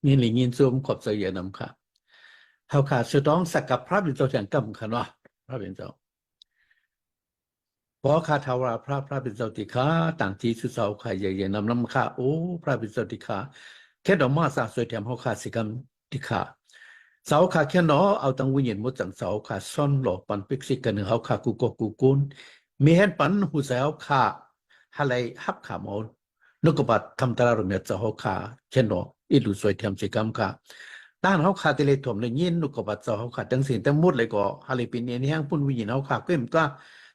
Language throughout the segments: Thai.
ยินหลิงยินซูมขอบใจเยนำค่ะเฮาค่ะสุดต้องสักกับพระบิดาแห่งกรรมค่ะเนาะพระบิดาเพราะข้าทาวาพระบิดาติขาต่างที่สุดเสาค่ะเยนำน้ำค่ะโอ้พระบิดาติขาแค่ดอกมาสาสวยแถมเฮาค่ะสิกรรมติขาเสาค่ะแค่เนาะเอาตังวิญญาณมดจังเสาค่ะซ่อนหลอกปันปิกซิกันหนึ่งเฮาค่ะกูกุนมีเห็นปันหูเสาค่ะฮะไรฮับขาหมอนนกบัดทำตราเมียจะเฮาค่ะแค่เนาะอีดูสวยแถมสิกรรมค่ะด้านเขาขาดเลยถ่วมเลยยินนุกบัดเจ้าเขาขาดตั้งสิ่งตั้งมุดเลยก็ฮาริปินเนี่ยนี่ฮังปุ่นวิญญาณเขาขาดก็เหมือนก็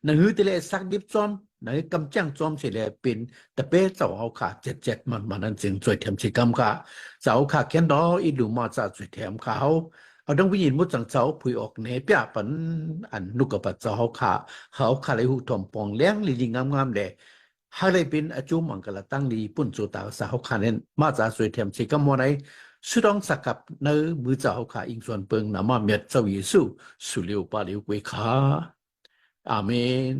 ในหื้อทะเลสักดิบจอมในกำจังจอมเฉลี่ยเป็นแต่เป๊ะเจ้าเขาขาดเจ็ดมันนั่นสิ่งสวยแถมสิกรรมค่ะเจ้าขาดแค่ดออีดูมาจากสวยแถมเขาเอาดังวิญญาณมุดจังเจ้าผุยออกเนปยาปันอันนุกบัดเจ้าเขาขาดเลยหูถ่วมปองเลี้ยงลิงงามๆเลยฮาริปินอาจุมังกละตั้งลีปุ่นจุตาสาวขาดเน้นมาจากสวยแถมสิกรรมวันไหน สุดองสักกับเนื้อมือเจ้าค่ะอิงส่วนเปิงนามาเมียเจ้าเยซูสุริวปาลิวกุยขาอาเมน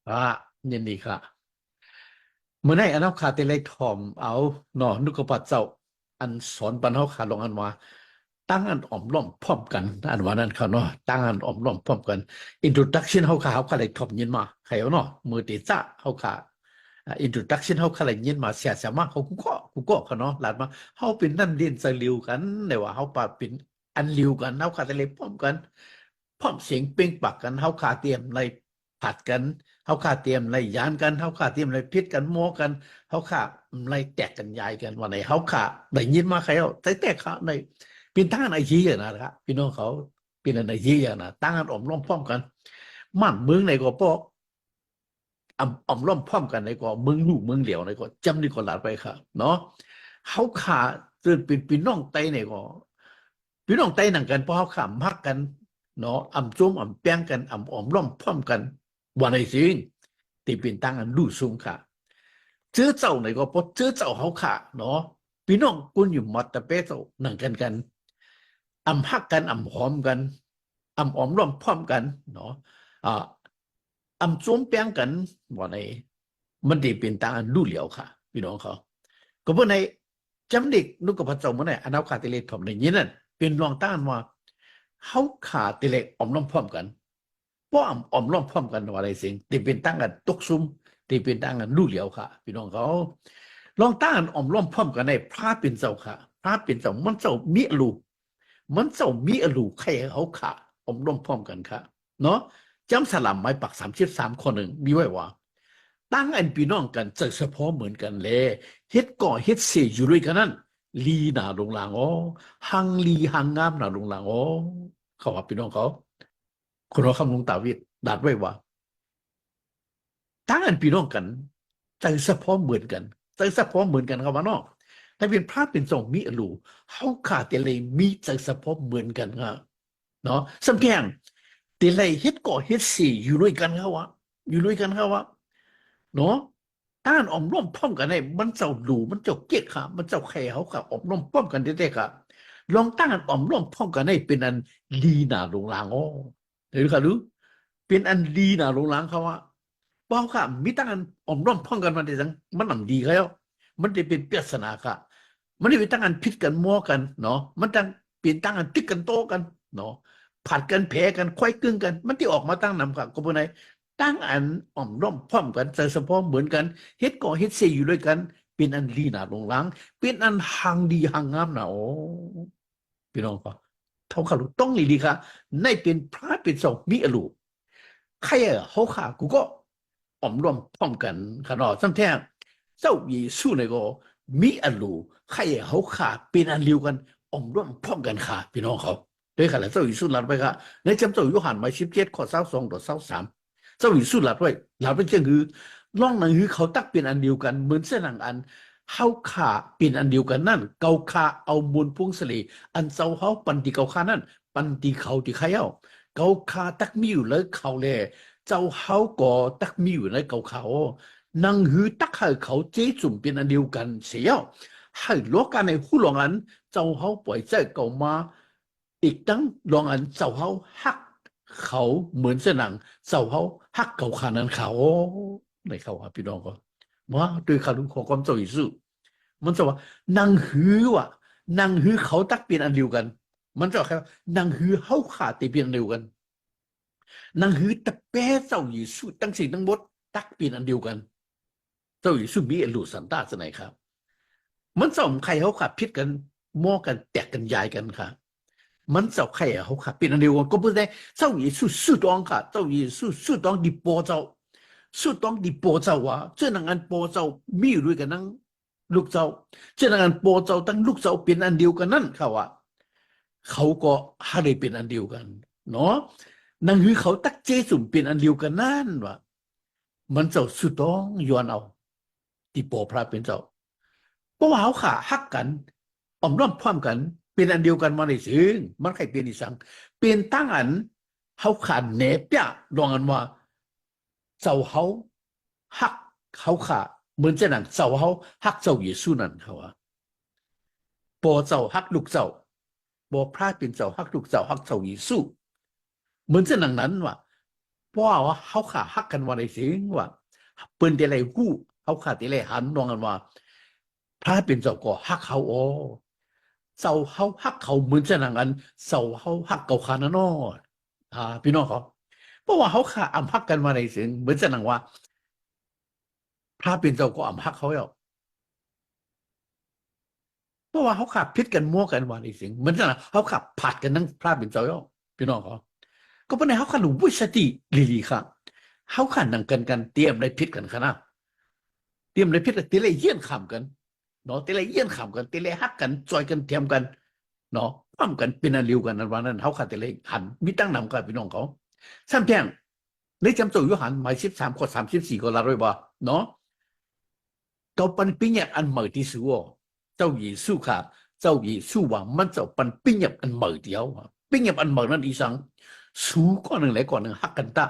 อ่ายินดีค่ะเมื่อไหร่อันนั้นขาดแต่เลยถ่อมเอาหนอนุกปัดเจ้าอันสอนปันเขาขาดลงอันว่าตั้งอันอ่อมล้อมพร้อมกันอันว่านั้นเขาเนาะตั้งอันอ่อมล้อมพร้อมกัน introduction เขาขาเลยถ่อมยินมาใครเอาเนาะมือตีจ้าเขาขาintroduction เขาขาเลยยินมาเสียมาเขากูก็เขาเนาะหลานมาเขาเป็นนั่นเรียนสลิวกันแต่ว่าเขาปาเป็นอันลิวกันเขาขาเลยพร้อมกันพร้อมเสียงเป่งปักกันเขาขาเตรียมในผัดกันเขาขาเตรียมในยานกันเขาขาเตรียมในพิษกันโม้กันเขาขาในแตกกันยายกันวันไหนเขาขาได้ยินมาใครเอาแต่เขาในเป็นทางไอจีอย่างนะครับพี่น้องเขาเป็นไอจีอย่างนะตั้งกันอมล้อมพร้อมกันมันเมืองไหนก็พออมล้อมพร้อมกันไหนก็เมืองลูกเมืองเหลียวไหนก็จำนี่ก็หลาดไปครับเนาะเขาขาจนเป็นพี่น้องไตไหนก็พี่น้องไตหนังกันเพราะเขาขามักกันเนาะจุ้มแป้งกันอมล้อมพร้อมกันวันไหนสิที่เป็นตั้งอันลู่ซุ่มค่ะเจอเจ้าไหนก็พอเจอเจ้าเขาขาเนาะพี่น้องกุนอยู่มัดแต่เป๊ะเจ้าหนังกันฮักกันหอมกันอมล้อมพร้อมกันเนาะอ่าจุ้มแป้งกันวันไหนมันได้เป็นตั้งอันลู่เหลียวค่ะพี่น้องเขาก็เพราะในจำเด็กนุกกับพระเจ้าเมื่อไหร่อนาคาติเลทอมในนี้นั่นเป็นรองต้านว่าเขาขาติเลอมล้อมพร้อมกันเพราะอมล้อมพร้อมกันว่าอะไรสิ่งที่เป็นตั้งกันตกซุ่มที่เป็นตั้งกันลู่เหลียวค่ะพี่น้องเขาลองต้านอมล้อมพร้อมกันในพระเป็นเจ้าค่ะพระเป็นเจ้ามันเจ้ามีลูกมันเจ้ามีลูกใครเขาขาอมล้อมพร้อมกันค่ะเนาะจำสลัมไม้ปัก33คนหนึ่งมีไว้ว่าตั้งอันพี่น้องกันจะเฉพาะเหมือนกันเลยเฮ็ดก่อเฮ็ดเสียอยู่ด้วยกันนั่นลีนาลงลางอ๋อหังลีหังงามนาลงลางอ๋อเขาว่าพี่น้องเขาคุณเราคำลงตาวิดดาดไว้ว่าตั้งอันพี่น้องกันใจเฉพาะเหมือนกันใจเฉพาะเหมือนกันครับว่าเนาะแต่เป็นพระเป็นทรงมีอรูเขาขาดแต่เลยมีใจเฉพาะเหมือนกันครับเนาะสำแกงแต่เลยเฮ็ดก่อเฮ็ดเสียอยู่ด้วยกันครับวะอยู่ด้วยกันครับวะ เนาะต้านอมร่วมพร้อมกันได้มันเจ้าดูมันเจ้าเก๊กค่ะมันเจ้าแข่เขาค่ะอมร่วมพร้อมกันได้ค่ะลองต้านอมร่วมพร้อมกันได้เป็นอันลีนาลงลางอ๋อเห็นค่ะรู้เป็นอันลีนาลงลางเขาว่าเปล่าค่ะมีต้านอมร่วมพร้อมกันมันได้จังมันหนังดีแล้วมันได้เป็นเปียศนาค่ะมันได้เป็นตั้งอันพิษกันมั่วกันเนาะมันตั้งเปลี่ยนตั้งอันตึกกันโตกันเนาะผัดกันแพ้กันควายกึ่งกันมันที่ออกมาตั้งนำค่ะก็เป็นไง ตั้งอันอ่อมร่อมพร้อมกันใจเฉพาะเหมือนกันเฮ็ดก่อเฮ็ดเสียอยู่ด้วยกันเป็นอันลีนาลงหลังเป็นอันหังดีหังงามนะโอ้พี่น้องก็เท่าขาลูต้องนี่ดีค่ะในเป็นพระเป็นสงฆ์มีอรูใครเขาขากูก็อ่อมร่วมพร้อมกันขนาดซ้ำแท้เจ้าเยซูเนี่ยก็มีอรูใครเขาขาเป็นอันเดียวกันอ่อมร่วมพร้อมกันค่ะพี่น้องเขาด้วยขนาดเจ้าเยซูหลับไปค่ะในจำเจ้าโยหันมา17 ข้อ 22 ต่อ 23เจ้าหญิงสุดหลับด้วยหลับเป็นเช่นคือล่องหนังคือเขาตักเป็นอันเดียวกันเหมือนเส้นหนังอันเขาขาเป็นอันเดียวกันนั่นเกาขาเอาบุญพุงสลีอันเจ้าเขาปันติเกาขานั่นปันติเขาที่เขาเกาขาตักมีอยู่เลยเขาเลยเจ้าเขาก็ตักมีอยู่ในเกาเขานังหือตักให้เขาเจ๊จุ่มเป็นอันเดียวกันเสียให้โลกกันในหูหลงอันเจ้าเขาปล่อยใจเก่ามา อีกตั้งลองอันเจ้าเขาฮักเขาเหมือนเสนังเจ้าเขาฮักเขาขานั้นเขาในเขาครับพี่น้องก็มาด้วยคำรู้ของความเจ้าอิสุมันจะว่านางฮือว่ะนางฮือเขาตักเป็นอันเดียวกันมันจะว่าแค่นางฮือเขาขาดแต่เป็นอันเดียวกันนางฮือตะแปะเจ้าอิสุตั้งสิ่งทั้งหมดตักเป็นอันเดียวกันเจ้าอิสุมีอลูสันตาสไหนครับมันสองใครเขาขับพิษกันมอกันแตกกันยายกันค่ะมันเจ้าใครเขาขับเป็นอันเดียวกันก็ไม่ได้เจ้าอิสุสุดองค่ะเจ้าอิสุสุดองดิปอเจ้าสุดองดิปอเจ้าว่าเจ้านังอันปอเจ้ามีอยู่ด้วยกันนั่งลูกเจ้าเจ้านังอันปอเจ้าตั้งลูกเจ้าเป็นอันเดียวกันนั่นเขาว่าเขาก็หาได้เป็นอันเดียวกันเนาะนั่นคือเขาตักเจสุ่มเป็นอันเดียวกันนั่นว่ามันเจ้าสุดองย้อนเอาดิปอพระเป็นเจ้าเพราะว่าเขาขาฮักกันอมร่อมพร้อมกันเป็นอันเดียวกันมาในซึ่งมันใครเป็นอีสังเป็นตั้งอันเขาขาดเนปะลองกันว่าเจ้าเขาฮักเขาขาเหมือนจะนั่งเจ้าเขาฮักเจ้าเยซูนั่นเขาว่าปอเจ้าฮักลูกเจ้าปอพระเป็นเจ้าฮักลูกเจ้าฮักเจ้าเยซูเหมือนจะนั่งนั้นว่าเพราะว่าเขาขาฮักกันมาในซึ่งว่าเปิ้นแต่ไรหู้เขาขาดแต่ไรหันลองกันว่าพระเป็นเจ้าก็ฮักเขาโอเจ้าเขาฮักเขาเหมือนจะนั่งอันเจ้าเขาฮักเขาขานั่นอพี่น้องเขาเพราะว่าเขาขาอำฮักกันมาในสิ่งเหมือนจะนั่งว่าพระเป็นเจ้าก็อำฮักเขาแล้วเพราะว่าเขาขับพิษกันมั่วกันมาในสิ่งเหมือนจะนั่งเขาขับผัดกันนั่งพระเป็นเจ้าแล้วพี่น้องเขาก็เป็นในเขาขันหลุมวิสติลีค่ะเขาขันนั่งกันเตรียมได้พิษกันขนาดเตรียมได้พิษกันเตรียมเยี่ยนขำกันเนาะเตรียมเยี่ยนขำกันเตรียมฮักกันจอยกันเทียมกันเนาะปั้มกันเป็นอันเดียวกันนั้นวันนั้นเขาขัดเตรียมหันมีตั้งนำกันพี่น้องเขาซ้ำแพงในจำโจยุหันหมาย13 ข้อ 34ก็ละร้อยบ่เนาะเขาปันปิ้งแยบอันเหมือที่สุดเจ้าหญิงสู้ค่ะเจ้าหญิงสู้ว่ามันเจ้าปันปิ้งแยบอันเหมือเดียวปิ้งแยบอันเหมือนั่นอีสังสู้ก้อนหนึ่งไหลก้อนหนึ่งฮักกันตา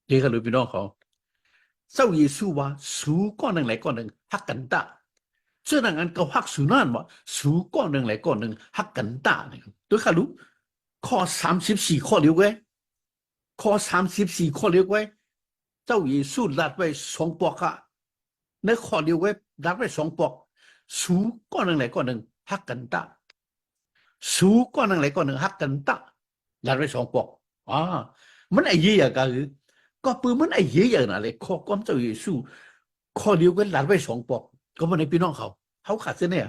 เรียกกันเลยพี่น้องเขาเจ้าหญิงสู้ว่าสู้ก้อนหนึ่งไหลก้อนหนึ่งฮักกันตาเจ้าหนังอันเขาฮักสู้นั่นว่าสู้ก้อนหนึ่งไหลก้อนหนึ่งฮักกันตาเนี่ยตัวข้ารู้ข้อ34ข้อเดียวไว้ข้อ34ข้อเดียวไว้เจ้าหญิงสู้ลัดไว้2 ปอกค่ะในข้อเดียวไว้ลัดไว้2 ปอกสู้ก้อนหนึ่งไหลก้อนหนึ่งฮักกันตาสู้ก้อนหนึ่งไหลก้อนหนึ่งฮักกันตาลัดไว้2 ปอกมันไอ้เหี้ยกันหรือก็ปืนมันไอ้เหี้ยอย่างนั้นเลยข้อความเจ้าหญิงสู้ข้อเดียวไว้ลัดไว้2 ปอกก็มาในพี่น้องเขาขาดเส้นเนี่ย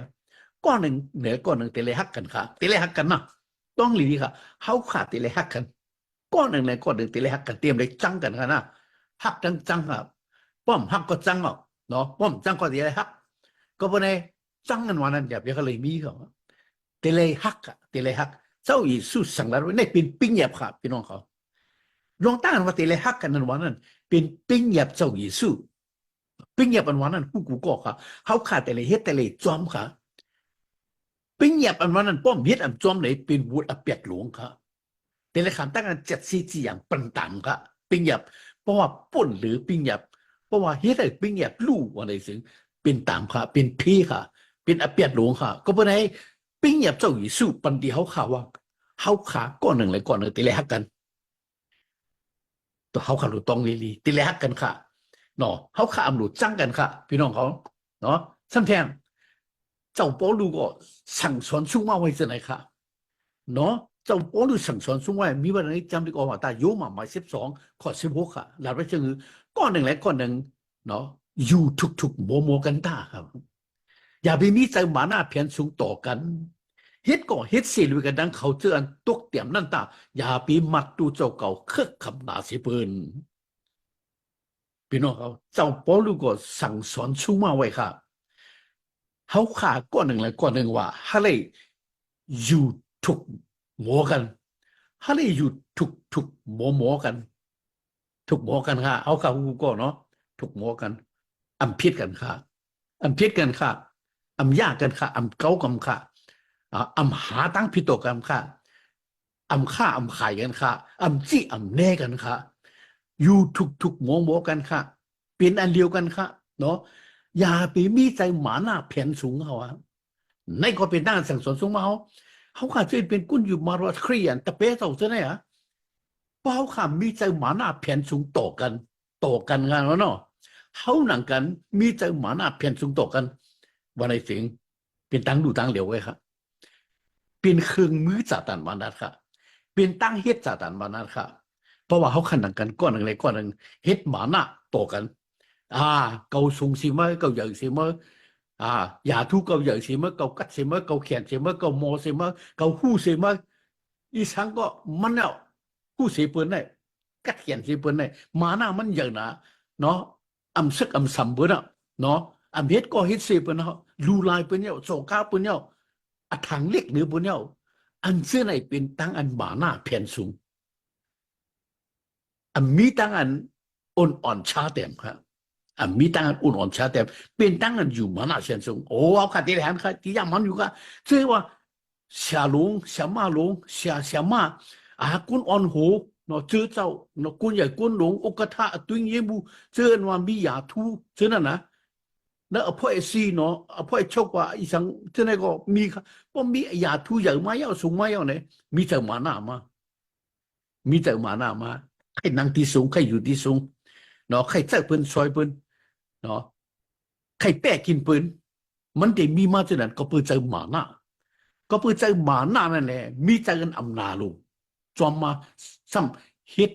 ก้อนหนึ่งเหนือก้อนหนึ่งเตะเลยฮักกันค่ะเตะเลยฮักกันนะต้องหลีดีค่ะเขาขาดเตะเลยฮักกันก้อนหนึ่งในก้อนหนึ่งเตะเลยฮักกันเตรียมเลยจังกันค่ะนะฮักจังครับป้อมฮักก็จังอ่ะเนาะป้อมจังก็เตะเลยฮักก็มาในจังกันวันนั้นเดี๋ยวเขาเลยมีเขาเตะเลยฮักอะเตะเลยฮักเจ้าอีสู้สั่งแล้วในเป็นปิ้งหยาบค่ะพี่น้องเขาลองตั้งว่าเตะเลยฮักกันนั้นวันนั้นเป็นปิ้งหยาบเจ้าอีสู้ปิ้งหยาบอันวันนั้นผู้กูก็ค่ะเขาขาดแต่เลยเฮ็ดแต่เลยจอมค่ะปิ้งหยาบอันวันนั้นป้อมเฮ็ดอันจอมเลยเป็นวุฒิอเปียกหลวงค่ะแต่เลยขันตั้งกัน7 4 อย่างปันตังค่ะปิ้งหยาบเพราะว่าป่นหรือปิ้งหยาบเพราะว่าเฮ็ดให้ปิ้งหยาบลู่อะไรสิ่งเป็นตามค่ะเป็นพี่ค่ะเป็นอเปียกหลวงค่ะก็เป็นให้ปิ้งหยาบเจ้าหญิงสู้ปันดีเขาข่าวว่าเขาขาก้อนหนึ่งเลยก้อนหนึ่งแต่เลยฮักกันตัวเขาขาหลุดตองลีแต่เลยฮักกันค่ะเนาะเขาขาอำหลุดจังกันค่ะพี่น้องเขาเนาะซ้ำแทงเจ้าป้อลูก็สั่งสอนสู้มาไว้จะไหนค่ะเนาะเจ้าป้อลูสั่งสอนสู้ไว้มีวันนี้จำได้ก่อนว่าตาโยมาหมาย12 ข้อ 16ค่ะหลักไว้เชิงก้อนหนึ่งและก้อนหนึ่งเนาะอยู่ทุกโมกันตาครับอย่าไปมีใจหมาหน้าเพียนสูงต่อกันเฮ็ดก็เฮ็ดเสียลุยกันดังเขาเจออันตกเตี่ยมนั่นตาอย่าไปมัดดูเจ้าเก่าเครือคำนาเสียเปินพี่น้องเขาเจ้าป้อลูก็สั่งสอนสู้มาไว้ค่ะเขาขาก้อนหนึ่งและก้อนหนึ่งว่าฮะเลยอยู่ทุกหมอกันฮะเลยอยู่ทุกหมอกันทุกหมอกันค่ะเอาข่าวกูก็เนาะทุกหมอกันอำพิษกันค่ะอำพิษกันค่ะอำยากกันค่ะอำเก้ากันค่ะอำหาตั้งพิโตกันค่ะอำฆ่าอำขายกันค่ะอำจี้อำแน่กันค่ะอยู่ทุกหมอกันค่ะเป็นอันเดียวกันค่ะเนาะอย่าไปมีใจหมาหน้าแผ่นสูงเขาในก็เป็นด้านสั่งสอนสูงมาเขา เขาขาจะเป็นกุนอยู่มาว่าเครียนแต่เป๊ะเท่าเท่าไหร่อะเพราะเขาขามีใจหมาหน้าเพียนสูงต่อกันงานแล้วเนาะเขาหนังกันมีใจหมาหน้าเพียนสูงต่อกันวันในสิ่งเป็นตั้งดูตั้งเหลียวไว้ครับเป็นเครื่องมือจ่าตันมานัดค่ะเป็นตั้งเฮ็ดจ่าตันมานัดค่ะเพราะว่าเขาขันหนังกันก้อนหนึ่งเลยก้อนหนึ่งเฮ็ดหมาหน้าต่อกันอ่าเกาสูงสิมาเกาใหญ่สิมาอย่าทุกเกาใหญ่สิมาเกากัดสิมาเกาแขนสิมาเกาโมสิมาเกาหู้สิมาอีสังก็มันเนี่ยหู้สิเปิ้นได้กัดแขนสิเปิ้นได้หมาหน้ามันใหญ่นะเนาะอำซึกอำสัมเปิ้นอ่ะเนาะอำเฮ็ดก็เฮ็ดสิเปิ้นเนาะลูลายเปิ้นเนี่ยโศกาเปิ้นเนี่ยอะถังเล็กเนื้อเปิ้นเนี่ยอันเสื้อไหนเป็นตั้งอันหมาหน้าแผ่นสูงอันมีตั้งอันอ่อนๆชาเต็มครับ มีตั้งอุ่นอ่อนชาแต่เป็นตั้งอยู่มานาเชียนซงโอ้เอาค่ะที่ไหนค่ะที่ยังมันอยู่ค่ะ所以ว่า小龙小马龙小马คุณอ่อนโหเนาะเจอเจ้าเนาะคุณใหญ่คุณหลงอกกะทะตุ้งเยมูเจอว่ามียาทูเจอนั่นนะแล้วพ่อไอซีเนาะพ่อไอชกว่าอีสังเจอไหนก็มีค่ะเพราะมียาทูใหญ่มาเยอะสูงมาเยอะเนี่ยมีแต่มาหน้ามามีแต่มาหน้ามาใครนั่งที่สูงใครอยู่ที่สูงเนาะใครเจ้าเปิ้นซอยเปิ้นเนาะใครแปะกินปืนมันได้มีมาจากนั้นก็เปิดใจหมาหน้าก็เปิดใจหมาหน้านั่นแหละมีใจกันอำนาลูกจอมมาซ้ำเฮ็ด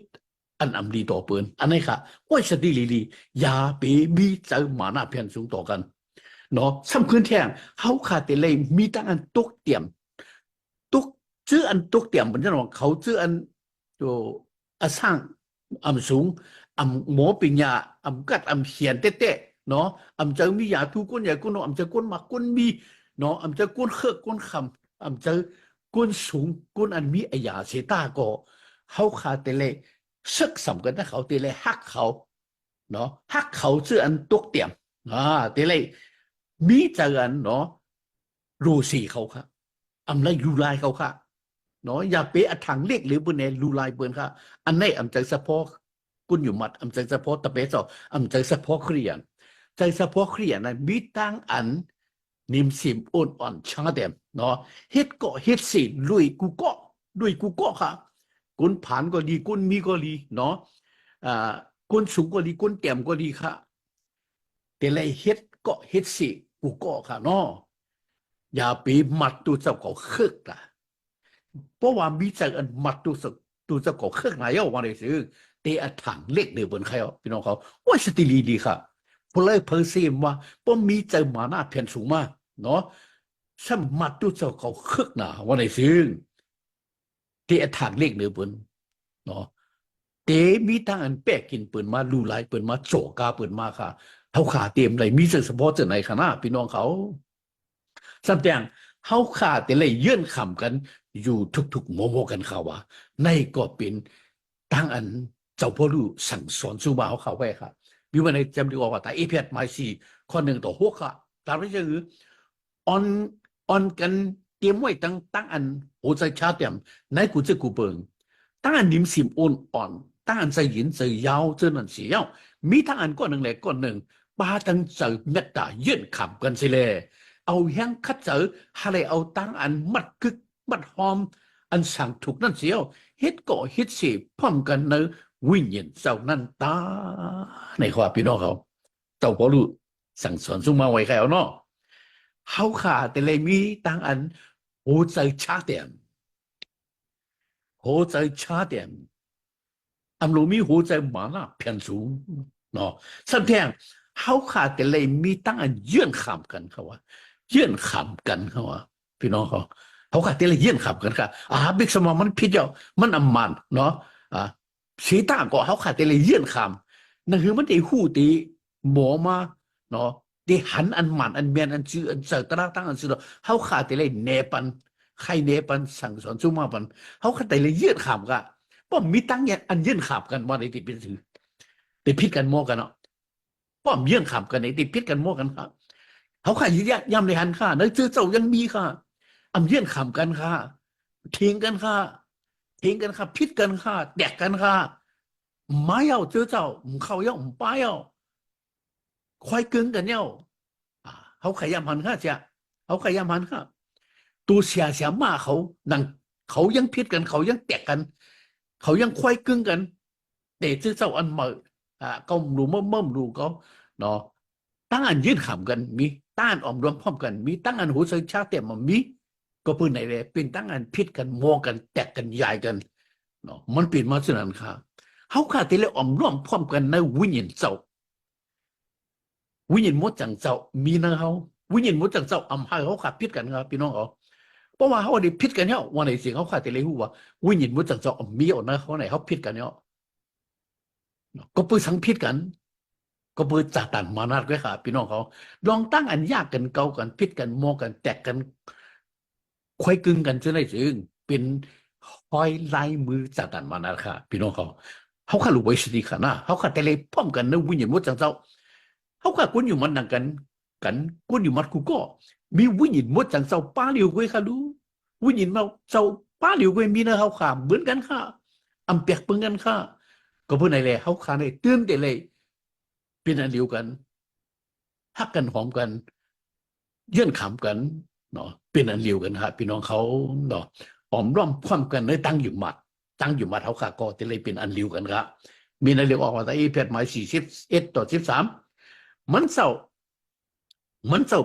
อันอำดีต่อปืนอันนี้ค่ะว่าสติลีอย่าไปมีใจหมาหน้าเพียงสูงต่อกันเนาะซ้ำคืนแทงเขาขาดแต่เลยมีตั้งอันตกเตรียมตกชื่ออันตกเตรียมเหมือนกันว่าเขาชื่ออันตัวสร้างอำสูงหมอปิญญากัดเขียนเต้เนาะจะมียาทุกคนใหญ่คนน้องจะคนมักคนมีเนาะจะคนเคอะคนคำจะคนสูงคนอันมีอยาเสตาก็เขาขาดแต่เลยศึกสำกันนะเขาแต่เลยฮักเขาเนาะฮักเขาชื่ออันตกเตี่ยมแต่เลยมีจังอันเนาะรูสีเขาค่ะไรรูลายเขาค่ะเนาะอย่าไปถังเล็กหรือบุญเนรูลายเปิ้นค่ะอันนี้จะเฉพาะกุนอยู่มัดใจเฉพาะตะเปสใจเฉพาะเครียนใจเฉพาะเครียนนั้นมีตั้งอันนิมสิมอ่อนชาเดมเนาะเฮ็ดก็เฮ็ดสิลุยกูก็ค่ะกุนผ่านก็ดีกุนมีก็ดีเนาะกุนสูงก็ดีกุนแก่มก็ดีค่ะแต่ไรเฮ็ดก็เฮ็ดสิกูก็ค่ะเนาะอย่าไปมัดตัวเจ้าเขาคึกล่ะเพราะว่ามีจังอันมัดตัวเจ้าเขาคึกนายเอาวันนี้ซื้อเตะถังเล็กเดือบนใครอ่ะพี่น้องเขาว่าสติลีดีค่ะพอเลยเพอร์ซีมว่าป้อมีใจหมาหน้าเพียนสูงมากเนาะสมัดตัวเจ้าเขาคึกหนาวันไหนซึ่งเตะถังเล็กเดือบนเนาะเตะมีทางอันแปะกินปืนมาลูไลปืนมาโจกาปืนมาค่ะเขาขาเตรียมอะไรมีเฉพาะจะไหนขนาดพี่น้องเขาสำแดงเขาขาแต่เลยเยื่อนขำกันอยู่ทุกๆโมโมกันเขาว่าในก็เป็นตั้งอันเจ้าพ่อรู้สั่งสอนสู้มาเขาไว้ค่ะวิวันในจำดีว่าแต่เอพีเอสไมซีข้อหนึ่งต่อหกค่ะตามที่จะคือออนกันเตรียมไว้ตั้งอันโอใจชาเตรียมในกูจะกูเปิงตั้งอันนิมสิมอ่อนตั้งอันใจหินใจยาวเจอนั่นเสียวมีทั้งอันก้อนหนึ่งแหละก้อนหนึ่งปาตั้งใจเมตตาเยื่อนขำกันสิเลยเอาแห้งคัดเจออะไรเอาตั้งอันมัดกึกมัดหอมอันสั่งถูกนั่นเสียวเฮ็ดก่อเฮ็ดสิพร้อมกันเนอวิญญาณเจ้านั่นตาในความพี่น้องเขาเจ้าพ่อรู้สั่งสอนสุ่มาไว้ใครเอาเนาะเขาขาแต่เลยมีตั้งอันโหใจชาเตียมโหใจชาเตียมลูมีโหใจหมาล่าเพียนสูงเนาะสัมเพียงเขาขาแต่เลยมีตั้งอันเยื่อนขำกันเขาว่าเยื่อนขำกันเขาว่าพี่น้องเขาขาแต่เลยเยื่อนขำกันค่ะบิ๊กสมองมันพิจารมันอำมันเนาะสีตาก็เขาขาดแต่เลยเยื่อนคำนั่นคือมันได้หูตีหมอมาเนาะได้หันอันหมันอันเมียนอันจืออันเสตระตั้งอันจือเขาขาดแต่เลยเนปันใครเนปันสั่งสอนสู้มาปันเขาขาดแต่เลยเยื่อนคำกันป้อมมีตั้งอย่างอันเยื่อนคำกันว่าในติดเป็นถือติดพิษกันโมกันเนาะป้อมเยื่อนคำกันในติดพิษกันโมกันค่ะเขาขาดย่ำในหันค่ะนั่นเจ้ายังมีค่ะเยื่อนคำกันค่ะทิ้งกันค่ะทิ้งกันค่ะพิษกันค่ะแดกกันค่ะไม่เอาเจ้าเขา要唔ป้ายเอาควายกึ่งกันเอาเขาขยันหันค่ะเจ้าเขาขยันหันค่ะ ตัวเสียมาเขานังเขายังพิดกันเขายังแตกกันเขายังควายกึ่งกันแต่ที่เจ้าอันมาก็รู้มั่มรู้ก็เนาะตั้งอันยืนขำกันมีตั้งอันออมรวมพร้อมกันมีตั้งอันหัวใจชาติแต่มันมีก็เพื่อไหนเลยเป็นตั้งอันพิดกันโมกันแตกกันใหญ่กันเนาะมันเปลี่ยนมาสนันค่ะเขาขาดที่เลยออมรวมพร้อมกันในวิญญาณเจ้าวิญญาณมดจังเจ้ามีนะเขาวิญญาณมดจังเจ้าอำให้เขาขาดพิดกันครับพี่น้องเขาเพราะว่าเขาได้พิดกันเนี่ยวันไหนเสียงเขาขาดที่เลยหัววิญญาณมดจังเจ้ามีเอานะเขาไหนเขาพิดกันเนี่ยก็เพื่อสังพิดกัน ก็เพื่อจัดตันมานาดไว้ค่ะพี่น้องเขาลองตั้งอันยากกันเกากันพิษกันโมกันแตกกันควยกึ่งกันจะได้จึงเป็นหอยลายมือจัดตันมานาดค่ะพี่น้องเขาขาดรู้ไว้สิค่ะนะเขาขาดแต่เลยพร้อมกันในวิญญาณมุดจังเจ้าเขาขาดกุนอยู่มันดังกันกุนอยู่มัดกูก็มีวิญญาณมุดจังเจ้าป้าเหลียวไว้ค่ะรู้วิญญาณเราเจ้าป้าเหลียวไว้มีนะเขาขาเหมือนกันค่ะอำเปียกเปนกันค่ะก็เพื่อไหนเลยเขาขาในตื่นแต่เลยเป็นอันเดียวกันฮักกันหอมกันเยื่อนขำกันเนาะเป็นอันเดียวกันครับพี่น้องเขาเนาะหอมร่อมคว่ำกันเลยตั้งอยู่หมัดเขาขาก็จะเลยเป็นอันเดียวกันครับมีอันเดียวออกมาแต่อีเพดหมาย41:13มันเศร้า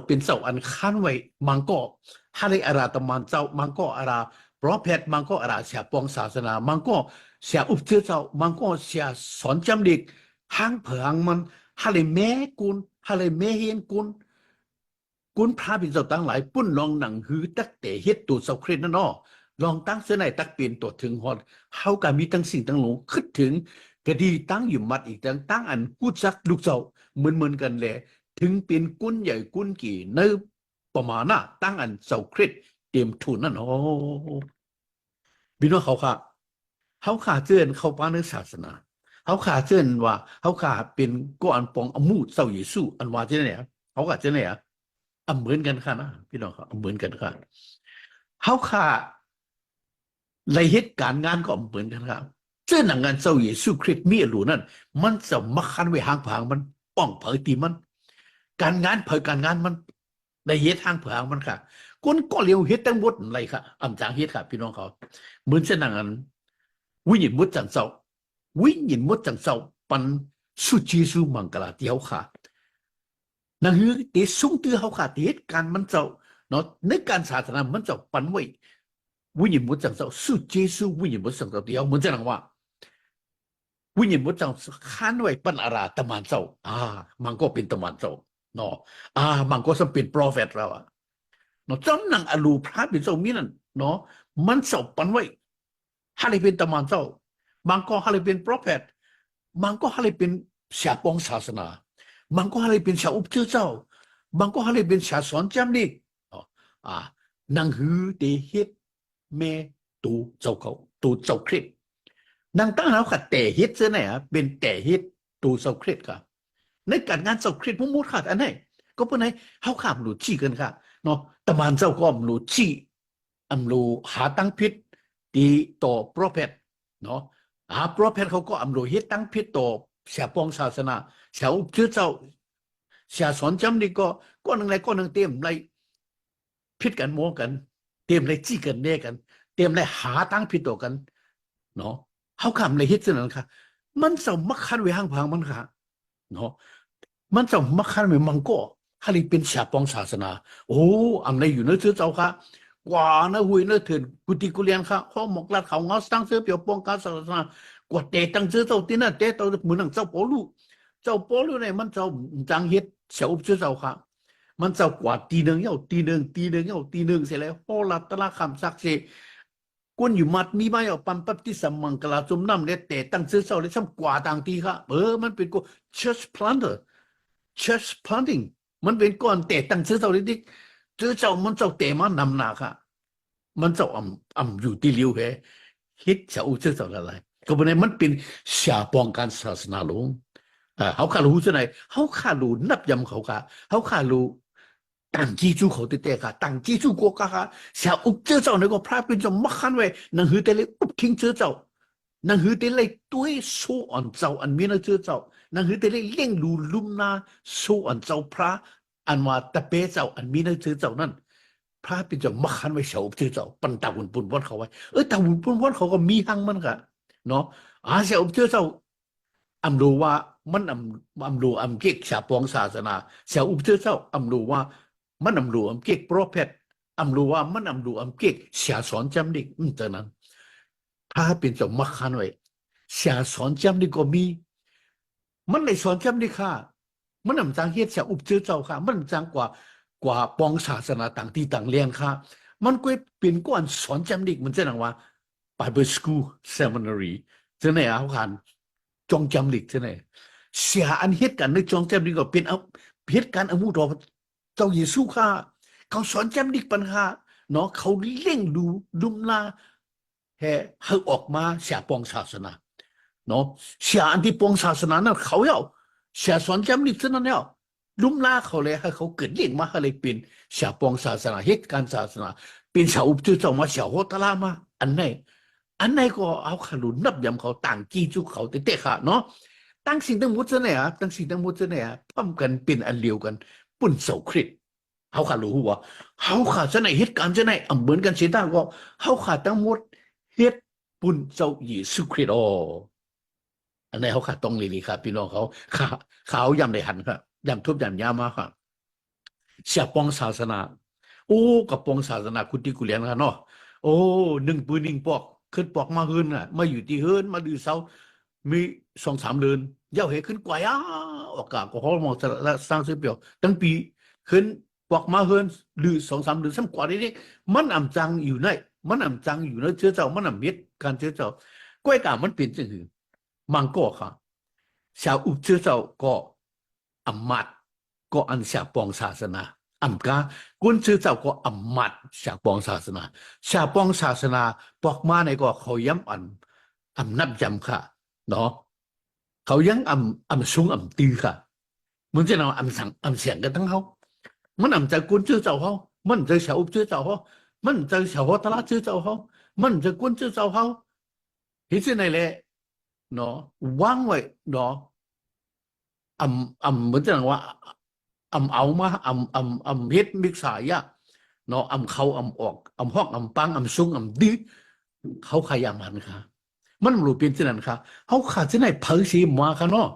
เป็นเศร้าอันค้านไว้มังก็ฮาริอาราตมันเจ้ามังก็อาราเพราะเพดมังก็อาราเสียปองศาสนามังก็เสียอุปเทเจ้ามังก็เสียสอนจำเด็กห้างเผืองมันฮาเลแม่กุลฮาเลแม่เฮียนกุลพระบิดาตั้งหลายปุ้นลองหนังหือตักแต่เฮ็ดตัวเสาเครนนั่นเนาะลองตั้งเสื้อในตักเปลี่ยนตัวถึงฮอดเฮาก็มีตั้งสิ่งตั้งหลงคิดถึงกะดีตั้งอยู่มัดอีกตั้งอันกูจักลูกเจ้าเหมือนกันแหละถึงเป็นกุนใหญ่กุนกี่ในประมาณน่ะตั้งอันเสาเครนเตรียมทุนนั่นโอ้พี่น้องเขาขาเจือนเข้าป้าในศาสนาเขาขาเจือนว่าเขาขาเป็นก้อนปองอมูดเศร้าเยซูอันว่าที่ไหนเขาขาเจอไหนเหมือนกันค่ะนะพี่น้องครับเหมือนกันค่ะเขาขาในเหตุการณ์งานก็เหมือนกันครับเจ้าหนังงานเศร้าเยซูคริสต์มีหลูนั่นมันจะมาคันไว้ห่างผางมันป้องเผยตีมันการงานเผยการงานมันในเหตุห่างผางมันค่ะคนก็เลี้ยวเหตุตั้งหมดอะไรค่ะจางเหตุค่ะพี่น้องเขาเหมือนเส้นหนังนั้นวิญญาณมุดจังเศร้าวิญญาณมุดจังเศร้าปันสุจีสุมังกลาเดียวค่ะนั่นคือเดี๋ยวส่งตัวเขาค่ะเหตุการณ์มันเจ้าเนาะในการศาสนามันเจ้าปันไว้วิญญาณมุดจังเจ้าสุเจสุวิญญาณมุดจังเจ้าเดียวเหมือนจะนังว่าวิญญาณมุดจังข้านไว้ปันอาราตมานเจ้ามันก็เป็นตมานเจ้าเนาะมันก็สมเป็นโปรเฟตเราเนาะจ้าหนังอลูพระเป็นเจ้ามีนั่นเนาะมันเจ้าปันไว้ฮาเลยเป็นตมานเจ้ามันก็ฮาเลยเป็นโปรเฟตมันก็ฮาเลยเป็นเสียปองศาสนามันก็ฮาเลยเป็นชาวอุปเจ้ามันก็ฮาเลยเป็นชาวสอนจำนี่นังฮือเตเฮ็ดเมตูเจ้าเขาตูเจ้าคริสนางตั้งแล้วค่ะแต่เฮ็ดเสื้อไหนเป็นแต่เฮ็ดตูเจ้าคริสค่ะในการงานเจ้าคริสมุดขาดอันไหนก็เป็นไงเขาข้ามหลุดชี้กันค่ะเนาะตะมันเจ้าก็หลุดชี้หลุดหาตั้งพิษตีต่อโปรเฟตเนาะโปรเฟตเขาก็หลุดเฮ็ดตั้งพิษต่อเสียปองศาสนาเสียอุปเจ้าเสียสอนจำนี่ก็หนึ่งไรก็หนึ่งเต็มไรพิษกันโม้กันเตรียมอะไรจี้กันแน่กันเตรียมอะไรหาตั้งผิดต่อกันเนาะเขาคำในฮิตนั้นค่ะมันจะมักขันไว้ห้างพังมันค่ะเนาะมันจะมักขันไว้มังก็ฮาริเป็นชาปองศาสนาโอ้ในอยู่ในเชื้อเจ้าค่ะกว่านะหุยนะเถินกุฏิกุเลียนค่ะข้อหมกลัดเขาเงาตั้งเสื้อเปียวปองการศาสนากว่าเตะตั้งเสื้อเจ้าที่นั่นเตะตัวเหมือนหนังเจ้าโปลูเนี่ยมันเจ้าจังเฮ็ดเสียวเชื้อเจ้าค่ะมันจะกว่าตีหนึ่งเสร็จแล้วโหลัตละคำสักเสกวนอยู่มัดมีไหมปันปับที่สมังกลาจุมน้ำเนี่ยแต่ตั้งซื้อเสาเลยซ้ำกว่าต่างตีค่ะมันเป็นกู church planting มันเป็นก้อนแต่ตั้งซื้อเสาเลยดิซื้อเสามันเสาแต่มันนำหนาค่ะมันเสาอยู่ที่เลี้ยวแค่ฮิตเสาซื้อเสาอะไรก็เป็นมันเป็นชาปองการศาสนาหลวงเขาขารู้จะไหนเขาขารู้นับยำเขาขารู้ตั้งจีจูเขาเตะค่ะตั้งจีจูกัวค่ะเสียอุบเจ้าเจ้าเนี่ยก็พระเป็นจอมมักขันไว้นังหือเตเลยอุบทิ้งเจ้านังหือเตเลยตัวโซอ่อนเจ้าอันมีนะเจ้านังหือเตเลยเลี้ยงดูลุ่มนาโซอ่อนเจ้าพระอันว่าตะเปเจ้าอันมีนะเจ้านั่น พระเป็นเจ้ามักขันไว้เสาชื่อเจ้าปันตาหุ่นปุ่นวัดเขาไว้ตาหุ่นปุ่นวัดเขาก็มีหังมันกะเนาะเสาชื่อเจ้าอำรู้ว่ามันอำรู้อำเก็กชาปองศาสนาเสาชื่อเจ้าอำรู้ว่ามันอำรู้อำเก็กโปรเพทอำรู้ว่ามันอำรู้อำเก็กเสียสอนจำดิจากนั้นพระเป็นเจ้ามักขันไว้เสียสอนจำดิก็มีมันในสอนจำดิค่ะมันนำจางเฮ็ดเสียอุปเจ้าเจ้าค่ะมันจางกว่าปองศาสนาต่างที่ต่างเรียนค่ะมันก็เป็นก้อนสอนจำดิมันจะนังว่า Bible School Seminary จะไหนเอาขันจงจำดิจะไหนเสียอันเหตุการณ์ในจงจำดิก็เป็นเอาเหตุการณ์อมุตอเจ้าเยซูค่ะเขาสอนจำดิปัญหาเนาะเขาเล่งดูดุมลาให้ออกมาเสียปองศาสนาเนาะเสียอันที่ปองศาสนานั้นเขาเอาเสียสอนจำดิฉะนั้นเนี่ยลุมลาเขาเลยให้เขาเกิดเลี้ยงมาให้เลยเป็นเสียปองศาสนาเหตุการณ์ศาสนาเป็นชาวอุปจุเจ้ามาเสียโหตลามาอันไหนก็เอาขลุนนับยำเขาต่างกี้จุกเขาเตะขาเนาะตั้งสิ่งตั้งมุดจะไหนอ่ะตั้งสิ่งตั้งมุดจะไหนอ่ะพร้อมกันเป็นอันเดียวกันปุ่นเสาคริสเขาขารู้ว่าเขาขาจะไหนเหตุการณ์จะไหนเหมือนกันเสียตั้งก็เขาขาตั้งหมดเหตุปุ่นเจ้าเยซูคริสต์อันไหนเขาขาตรงเลยครับพี่น้องขาเขายำในหันครับยำทุบยำยามาครับเสียปองศาสนาโอ้กับปองศาสนาคุณที่กุเลียนครับเนาะโอ้หนึ่งปืนหนึ่งปอกขึ้นปอกมาเฮินอ่ะมาอยู่ที่เฮินมาดูเสามี2-3เดือนเย้าเหขึ้นกว่าออกกาก็ฮอร์โมนสร้างเสียเปรียวตั้งปีขึ้นปอกมาเฮินหรือ2-3เดือนซ้ำกว่านี้มันอ่ำจังอยู่ในมันอ่ำจังอยู่ในเชื้อเจ้ามันอ่ำเม็ดการเชื้อเจ้าก้อยกามันเป็นจังหือมังก็ค่ะชาวอุปเชื้อเจ้าก็อำมัดก็อันเสียปองศาสนาอำกากุนเชื้อเจ้าก็อำมัดเสียปองศาสนาเสียปองศาสนาปอกมาในก็เขาย้ำอำนับจำค่ะเนาะเขายังอำสูงตีค่ะมันจะเอาสั่งเสียงกันทั้งเขามันจะกุนเชื้อเจ้าเขามันจะชาวอุปเชื้อเจ้าเขามันจะชาวตลาดเชื้อเจ้าเขามันจะกุนเชื้อเจ้าเขาเห็นไหมเลยเนาะวางไว้เนาะเหมือนจะว่าเอามาเฮ็ดมิกษายะเนาะเขาออกห้องปังซุงดื้อเขาขยามันค่ะมันรู้เป็นที่นั่นค่ะเขาขาดที่ไหนเผยสีมาค่ะเนาะ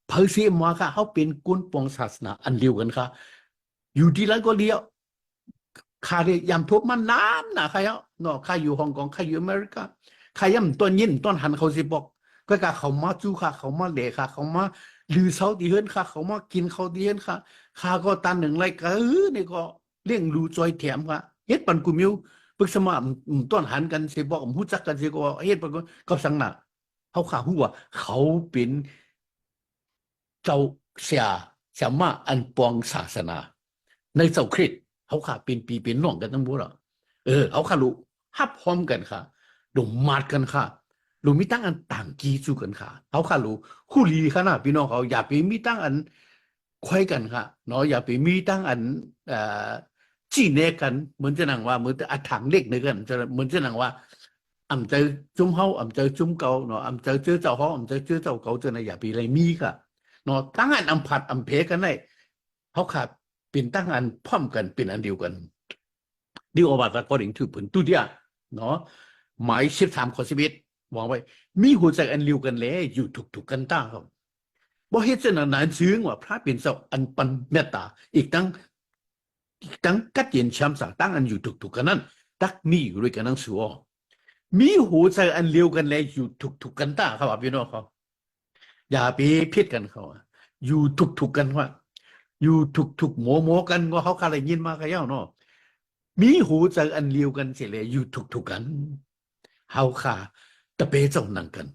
เผยสีมาค่ะเขาเป็นกุนปองศาสนาอันเดียวกันค่ะอยู่ที่ไรก็เดียวข้าได้ยำทุบมันน้ำนะใครเนาะข้าอยู่ฮ่องกงข้าอยู่อเมริกาข้าย่ำต้นยินต้นหันเขาสิบอกก็กะเขามาจู้ค่ะเขามาเหล่ค่ะเขามาลือเสาดีเฮิรนค่ะเขามากินเขาดีเฮิรนค่ะข้าก็ตันหนึ่งไรก็นี่ก็เลี้ยงรูจอยแถมค่ะเฮ็ดปันกุมิวปรึกษาต้นหันกันสิบอกหูจักกันสิก็เฮ็ดปันก็สังหน้าเขาข่าหัวเขาเป็นเจ้าเสียมาอันปองศาสนาในเจ้าคริสต์เขาข่าเป็นปีเป็นน้องกันทั้งหมดอ่ะเขาข่ารู้ฮับพร้อมกันค่ะดมมาดกันค่ะรู้มีตั้งอันต่างกีจูกันค่ะเขาข่ารู้คู่ลีขนาดพี่น้องเขาอย่าไปมีตั้งอันควยกันค่ะเนาะอย่าไปมีตั้งอันจีเนกันเหมือนจะนังว่าเหมือนอัถังเล็กในกันจะเหมือนจะนังว่าใจจุ่มเฮาใจจุ่มเก่าเนาะใจเจอเจ้าเฮาใจเจอเจ้าเก่าจะในอย่าไปอะไรมีค่ะเนาะตั้งอันผัดเพกันได้เขาขาดเป็นตั้งอันพร้อมกันเป็นอันเดียวกันดีอวัตก็ถึงถือผลตุเดียเนาะหมาย13 ข้อ 11วางไว้มีหัวใจอันเดียวกันแล้วอยู่ถูกกันตั้งครับบ่เฮ็ดจะนานซึ้งว่าพระเป็นเจ้าอันปันเมตตาอีกตั้งกัดเย็นช้ำสังตั้งอันอยู่ถูกกันนั้นตักมีอยู่ด้วยกันนั่งสัวมีหัวใจอันเดียวกันแล้วอยู่ถูกกันตั้งครับพี่น้องเขาอย่าไปเพี้ยนกันเขาอยู่ถูกกันว่าอยู่ถูกโมกันว่าเขาอะไรยินมากันเย้าเนาะมีหูใจอันเดียวกันเสียเลยอยู่ถูกกันเฮาค่ะตะเปเจ้านั่งกัน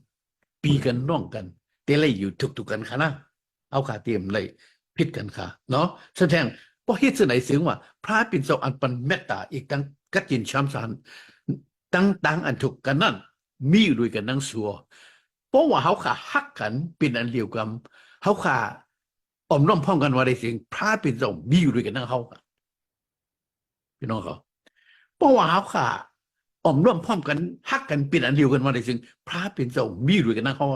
ปีกันน้องกันแต่เลยอยู่ถูกกันค่ะนะเอาค่ะเตรียมเลยพิดกันค่ะเนาะแสดงเพราะเหตุไหนเสียงว่าพระเป็นเจ้าอันปันเมตตาอีกตั้งกัดยินช้ำสันตั้งอันถูกกันนั่นมีอยู่ด้วยกันนั่งสัวเพราะว่าเขาขาฮักกันเป็นอันเดียวกันเขาขาอมน้อมพ้องกันว่าได้เสียงพระเป็นเจ้ามีอยู่ด้วยกันนั่งเขาพี่น้องเขาเพราะว่าเขาขาอมน้อมพ้องกันฮักกันเป็นอันเดียวกันว่าได้เสียงพระเป็นเจ้ามีอยู่ด้วยกันนั่งเขา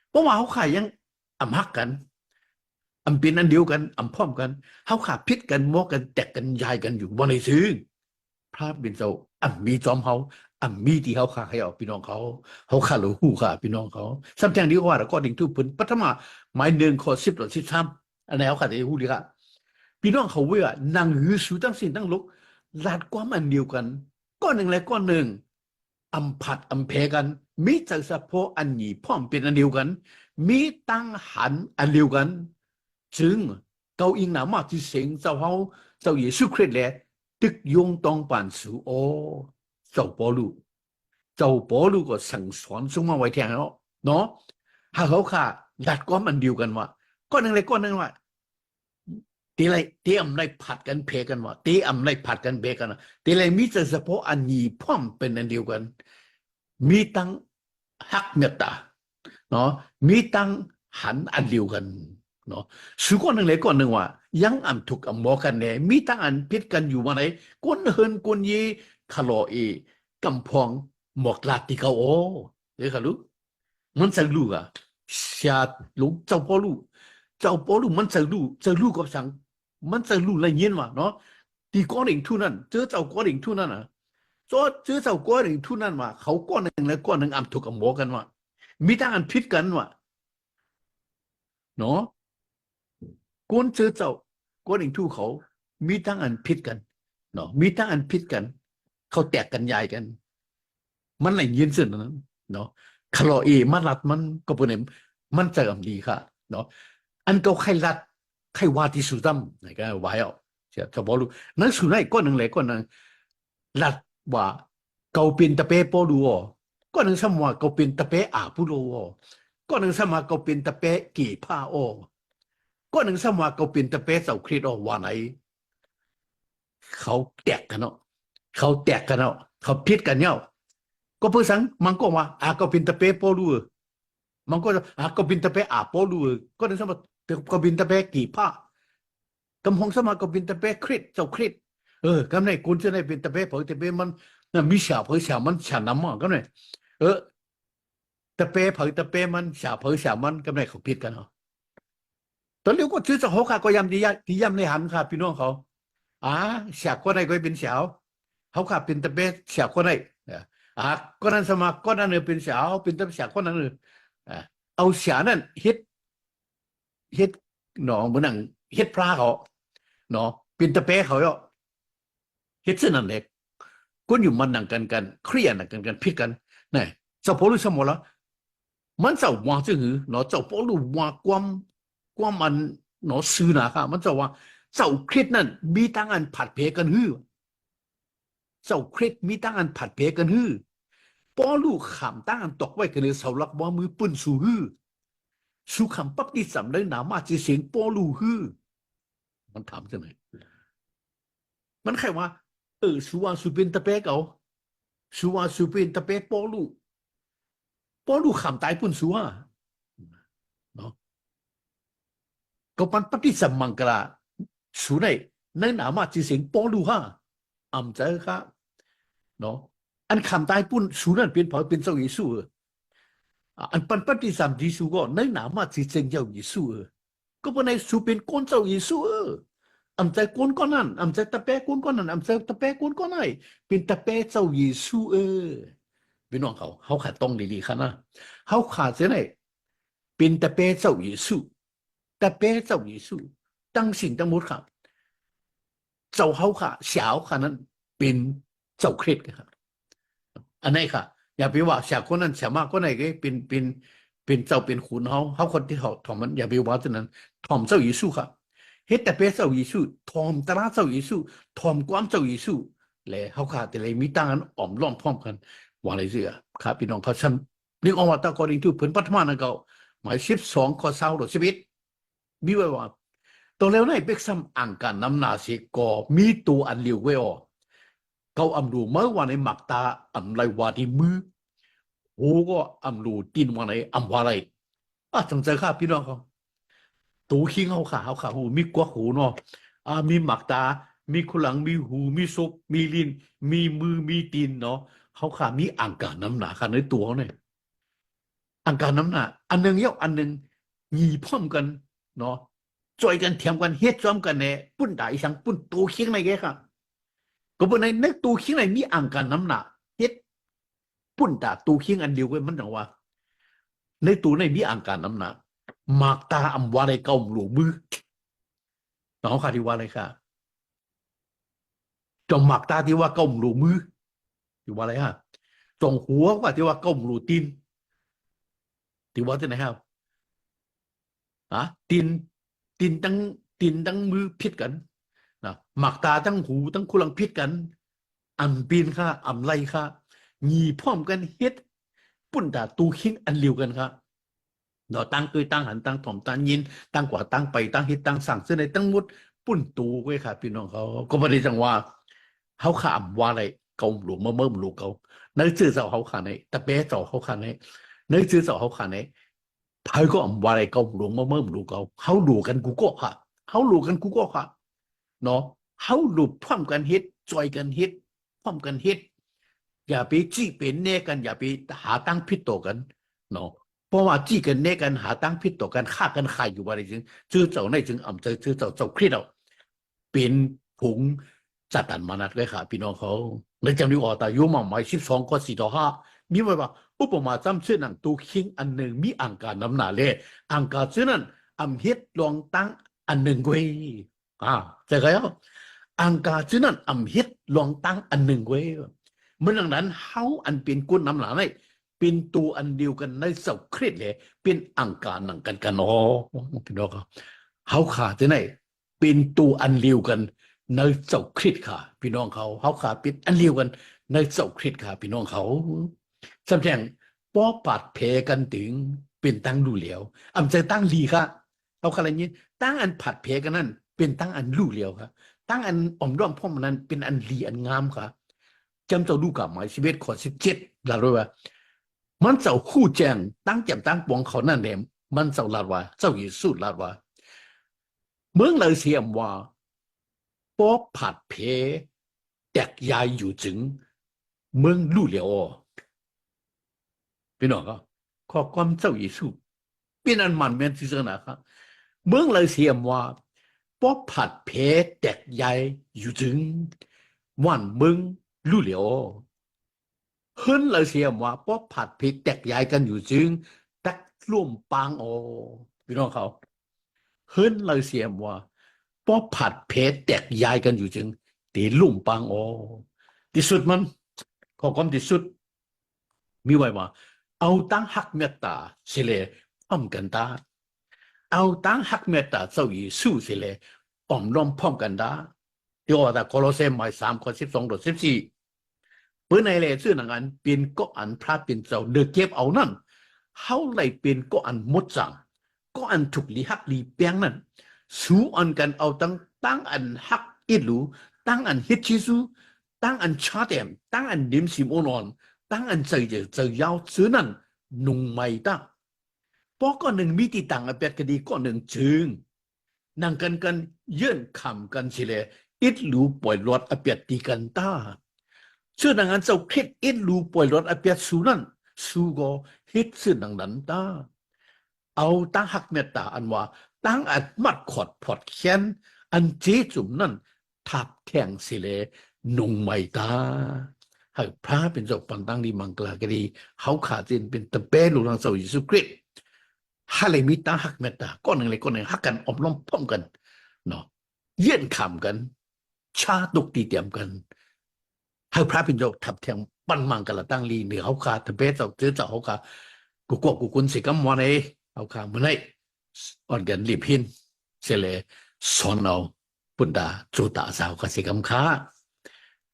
เพราะว่าเขาขายังฮักกัน อำเป็นอันเดียวกันอำพร้อมกันเขาขาพิษกันมอกันแตกกันยายกันอยู่บ่ในซื้อพระเป็นเจ้ามีจอมเขามีที่เขาขาให้เอาพี่น้องเขาขาหรือหูขาพี่น้องเขาซ้ำแทงดีกว่าแล้วก็ดิ่งทุบพื้นปัทมาหมายหนึ่งข้อ10หรือ13อันไหนเขาขาดไอ้หูดีค่ะพี่น้องเขาเว่านางหือสูตั้งสิ้นตั้งลุกลาดความอันเดียวกันก้อนหนึ่งและก้อนหนึ่งผัดเพกันมีจักรสะโพอันนี้พร้อมเป็นอันเดียวกันมีตั้งหันอันเดียวกันจึงเกาอิงหนามาที่เสียงเจ้าเขาเจ้าเยซูคริสต์แหละตึกยงตองปานสูโอเจ้าปอลูก็สั่งสอนส่งมาไว้แทงเนาะหาเขาค่ะดัดก้อนมันเดียวกันว่าก้อนหนึ่งเลยก้อนหนึ่งว่าตีไรตีอำไรผัดกันเพกันว่าตีอำไรผัดกันเพกันตีไรมีแต่เฉพาะอันนี้พร้อมเป็นอันเดียวกันมีตั้งฮักเมตตาเนาะมีตั้งหันอันเดียวกันเนาะสุก้อนหนึ่งเลยก้อนหนึ่งว่ายังถูกบอกกันเนี่ยมีตั้งอันพิษกันอยู่มาไหนก้นเฮินก้นยีขลอเอกำพองหมอกลาติเขาโอ้เดี๋ยวค่ะลูกมันจะรู้อ่ะชาลูกเจ้าพ่อลูกมันจะรู้กับสังมันจะรู้อะไรเงี้ยว่ะเนาะที่ก้อนเองทุนั้นเจอเจ้าก้อนเองทุนั้นอ่ะเจอเจ้าก้อนเองทุนั้นว่าเขาก้อนหนึ่งแล้วก้อนหนึ่งถูกบอกกันว่ามีตั้งอันพิษกันว่ะเนาะก้นเจอเจ้าก้อนเองทุเขามีตั้งอันพิษกันเนาะมีตั้งอันพิษกันเขาแตกกันยายกันมันอะไรยืนซึ่งนั้นเนาะคลอมันรัดมันก็เป็นมันจะกำดีค่ะเนาะอันก็ใครรัดใครว่าที่สุดตั้มไหนก็ไว้เอาจะบอกรู้นั่นสุดไหนก้อนหนึ่งเลยก้อนหนึ่งรัดว่าเกาเป็นตะเปปอดูอ๋อก้อนหนึ่งสมว่าเกาเป็นตะเปอาปุโรอ๋อก้อนหนึ่งสมว่าเกาเป็นตะเปกี่ผ้าอ๋อก้อนหนึ่งสมว่าเกาเป็นตะเปเสาคริสอ๋อว่าไหนเขาแตกกันเนาะเขาพิษกันเนาะก็เพื่อสังมันก็ว่าก็เป็นตะเปปอลูมันก็ก็เป็นตะเปปอลูก็นึกสมก็เป็นตะเปกี่ผ้ากำหงสมาก็เป็นตะเปคริสเจ้าคริสกำในคุณจะได้เป็นตะเปเผยตะเปมันมีฉาเผยฉามันฉาน้ำมันก็เนี่ยตะเปเผยตะเปมันฉาเผยฉามันกำในเขาพิษกันเหรอตอนนี้ก็ชื่อสหค่ะก็ยำดียำในหันค่ะพี่น้องเขาอ่าฉากคนไหนก็เป็นเสาวเขาค่ะเป็นตะเปฉากคนไหนอ่าก็นั้นสมัครก็นั้นเป็นสาวเป็นตะเปฉากคนนั้นเอาฉานั้นเฮ็ดหนอเหมือนหนังเฮ็ดพระเขาเนาะเป็นตะเปเขาเนาะเฮ็ดเส้นนั่นเด็กก็อยู่มันหนังกันเครียดหนังกันพิดกันเนี่ยเจ้าพ่อรู้สมละมันเจ้าว่าจึงหือเนาะเจ้าพ่อรู้ว่าความมันเนาะซื้อนะครับมันจะว่าเจ้าเครียดนั่นมีตั้งอันผัดเพกันหือเจ้าเครียดมีตั้งอันผัดเพกันหือป้อลูกขำตั้งอันตกไว้กันเลยเสาลักว่ามือปืนสู่หือสุขำปั๊บที่สำได้หนามาจีเสียงป้อลูฮือมันถามจะไหนมันแค่ว่าสุวาสุเป็นตะเปกเอาสุวาสุเป็นตะเปกป้อลูขำตายปุ่นสัวเนาะก็ปันปั๊บที่สำมังกระสุนัยในหนามาจีเสียงป้อลูฮะอ่ำใจครับเนาะอันขำตายปุ่นสุนันเป็นเผาเป็นเจ้าเยซูอันปันปั๊บที่สำดีสุก็ในหนามาจีเสียงเจ้าเยซูก็เป็นในสุเป็นก้นเจ้าเยซูอำใจก้นก้อนนั้นอำใจตะเปก้นก้อนนั้นอำใจตะเปก้นก้อนไหนเป็นตะเปเจ้าเยซูพี่น้องเขาขาดต้องดีๆค่ะนะเขาขาดเสียไหนเป็นตะเปเจ้าเยซูตะเปเจ้าเยซูตั้งสิ่งตั้งหมดครับเจ้าเขาค่ะเฉาค่ะนั้นเป็นเจ้าคริสต์ครับอันนี้ค่ะอย่าไปว่าเฉาคนนั้นเฉามากคนไหนก็เป็นเจ้าเป็นขุนเขาคนที่เขาถ่อมมันอย่าไปว่าเท่านั้นถ่อมเจ้าเยซูค่ะเฮ็ดแต่เป็นเจ้าเยซูทอมตราเจ้าเยซูทอมความเจ้าเยซูและเขาขาดแต่เลยมีตั้งกันอ่อมล้อมพร้อมกันว่าอะไรเสียครับพี่น้องเขาฉันนึกออกว่าตะกอดิงทุเพิ่นปัทมานั่นก็หมาย12ข้อ20หรือ11มีไว้ว่าตัวแล้วในเป็กซ้ำอ่างกันน้ำนาสิก็มีตัวอันเลียวไว้อ๋อเขาอำรูเมื่อวันในหมักตาอำไรวาที่มือโอ้ก็อำรูตินวันไหนอำว่าอะไรจังใจครับพี่น้องเขา ตูคิงเขาขาหูมีกวักหูเนาะมีหมักตา มีขลังมีหูมีศพมีลิ้นมีมือมีตีนเนาะเขาขามีอ่างกาน้ำหนาค่ะในตัวเขาเนี่ยอ่างกาน้ำหนาอันหนึ่งเยอะอันหนึ่งหยีพร้อมกันเนาะ จอยกันเทียมกันเฮ็ดซ้อมกันเนี่ยปุ่นด่าอีสังปุ่นตูเคียงในแกค่ะก็บนในตูเคียงในมีอ่างกันน้ำหนักเฮ็ดปุ่นด่าตูเคียงอันเดียวกันมันจังว่าในตูในมีอ่างกันน้ำหนักหมากตาอำว่าในเก่าหลวมือน้องค่ะที่ว่าอะไรค่ะจงหมากตาที่ว่าเก่าหลวมือที่ว่าอะไรฮะจงหัวว่าที่ว่าเก่าหลวตีนที่ว่าที่ไหนครับอ่ะตีนตั้งตีนตั้งมือพิดกันนะหมากตาตั้งหูตั้งคุลังพิษกันอ่ำปีนค่ะอ่ำไรค่ะงีพร้อมกันเฮ็ดปุ่นตาตูคิงอันเลียวกันค่ะเราตั้งตัวตั้งหันตั้งถ่อมตั้งยินตั้งกว่าตั้งไปตั้งเฮ็ดตั้งสั่งเสื้อในตั้งมุดปุ่นตูไว้ค่ะพี่น้องเขาก็ไม่ได้จังว่าเขาขามว่าอะไรเกาหลวงเมื่อหลูกเขาในชื่อเจ้าเขาขาในแต่เป๊ะเจ้าเขาขาในในชื่อเจ้าเขาขาในไพ่ก็อ่ำว่าอะไรเกาหลวงเมื่อหลูกเขาดูกันกูก็ค่ะเขาดูกันกูก็ค่ะ เนาะเขาหลุดพร้อมกันเฮ็ดจอยกันเฮ็ดพร้อมกันเฮ็ดอย่าไปจี้เป็นแน่กันอย่าไปหาตั้งพิษต่อกันเนาะเพราะว่าจี้กันแน่กันหาตั้งพิษต่อกันฆ่ากันขายอยู่ว่าอะไรจึงชื่อเจ้าในจึงอ่ำชื่อเจ้าเครียดเอาเป็นผงจัดตันมานัดเลยค่ะพี่น้องเขาในจำนวนออกแต่ยุมาหมาย12 ข้อ 4 ต่อ 5มีไว้ว่าอุปมาจำชื่อหนังตูคิงอันหนึ่งมีอังการน้ำหนาเลยอังการชื่อนั้นอำเฮ็ดลองตั้งอันหนึ่งไว้ ใช่แล้วอังกาชื่อนั้นอำเฮ็ดลองตั้งอันหนึ่งไว้เมื่อดังนั้นเฮาอันเป็นกุนน้ำหลาในเป็นตัวอันเดียวกันในเสาเครียดเลยเป็นอังกาหนังกันกันพี่น้องครับเฮาขาที่ไหนเป็นตัวอันเดียวกันในเสาเครียดค่ะพี่น้องเขาเฮาขาเป็นอันเดียวกันในเสาเครียดค่ะพี่น้องเขาสำแดงป้อปัดเพกันถึงเป็นตั้งดูเหลียวอำจะตั้งลีค่ะเอาอะไรนี้ตั้งอันผัดเพกันนั่นเป็นตั้งอันลู่เหลียวครับตั้งอันอมร่อมพ่อมนั้นเป็นอันลีอันงามครับจำเจ้าดูกับหมาย11 ข้อ 17ลาด้วยว่ามันเจ้าคู่แจงตั้งแจ่มตั้งปวงเขานั่นเองมันเจ้าลาดว่าเจ้าอยู่สุดลาดว่าเมืองเลยเสียมว่าป้อผัดเพแตกยายอยู่จึงเมืองลู่เหลียวพี่น้องก็ข้อความเจ้าอยู่สุดเป็นอันมันแม่นที่สุดนะครับเมืองเลยเสียมว่าป้อผัดเพแตกยายอยู่จึงวันเมืองลู่เหลียวเฮิรนเลยเสียมว่าป้อผัดเพแตกยายกันอยู่จึงตักร่วมปางพี่น้องเขาเฮิรนเลยเสียมว่าป้อผัดเพแตกยายกันอยู่จึงตีลุ่มปางที่สุดมันข้อความที่สุดมีไว้ว่าเอาตั้งหักเมตตาเสียเลยพร้อมกันตาเอาตั้งหักเมตตาเจ้าอยู่สู้เสียเลยอ่อมล้อมพร้อมกันตาที่ว่าแต่โคโลเซมหมาย3 ข้อ 12 ถึง 14เปิ้นในแลชื่อหนังอันเป็นก็อันพระเป็นเจ้าเดือเก็บเอานั่นเฮาเลยเป็นก็อันมดจังก็อันถูกลีหักลีแปงนั่นสู้อันกันเอาตั้งอันหักอิดลูตั้งอันเฮ็ดชิซูตั้งอันชาเตมตั้งอันดิมซิมโอนอนตั้งอันเจอยาวซื้อนั่นนุงไม่ตั้งปอก็หนึ่งมีติต่างอเปียดคดีก็หนึ่งจึงนั่งกันเยื่นคำกันสิเลยอิดลูปล่อยรถอเปียดตีกันต้าชื่อนังอันเจ้าคลิดอินลูปล่อยรถอเปียสูนั่นสูก็ฮิตชื่อนังนั้นตาเอาตั้งหักเมตตาอันว่าตั้งอันมัดขอดพอดเขียนอันเจจุ่มนั่นทับแทงสิเลนงไม่ตาหากพระเป็นเจ้าปันตั้งดีมังกลากดีเขาขาดจินเป็นตะเป้ลูกทางเสายิสุคริสฮาเลยมีตั้งหักเมตตาก้อนหนึ่งเลยก้อนหนึ่งหักกันอมล้อมพร้อมกันเนาะเยี่ยนขำกันชาตกตีเตียมกันให้พระพิญโยทับแทงปั้นมังกันละตั้งลีเหนือเขาขาดทะเบสเอาเจอเจ้าเขาขากูกุนสิกัมวันเอเอาขาเมื่อไหร่อ่อนกันรีพินเสเลสอนเอาปุตตาจูตาสาวกสิกัมขา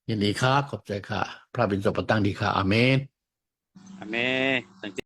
ยินดีค่ะขอบใจค่ะพระพิญโยปตั้งดีค่ะอาเมนอาเมน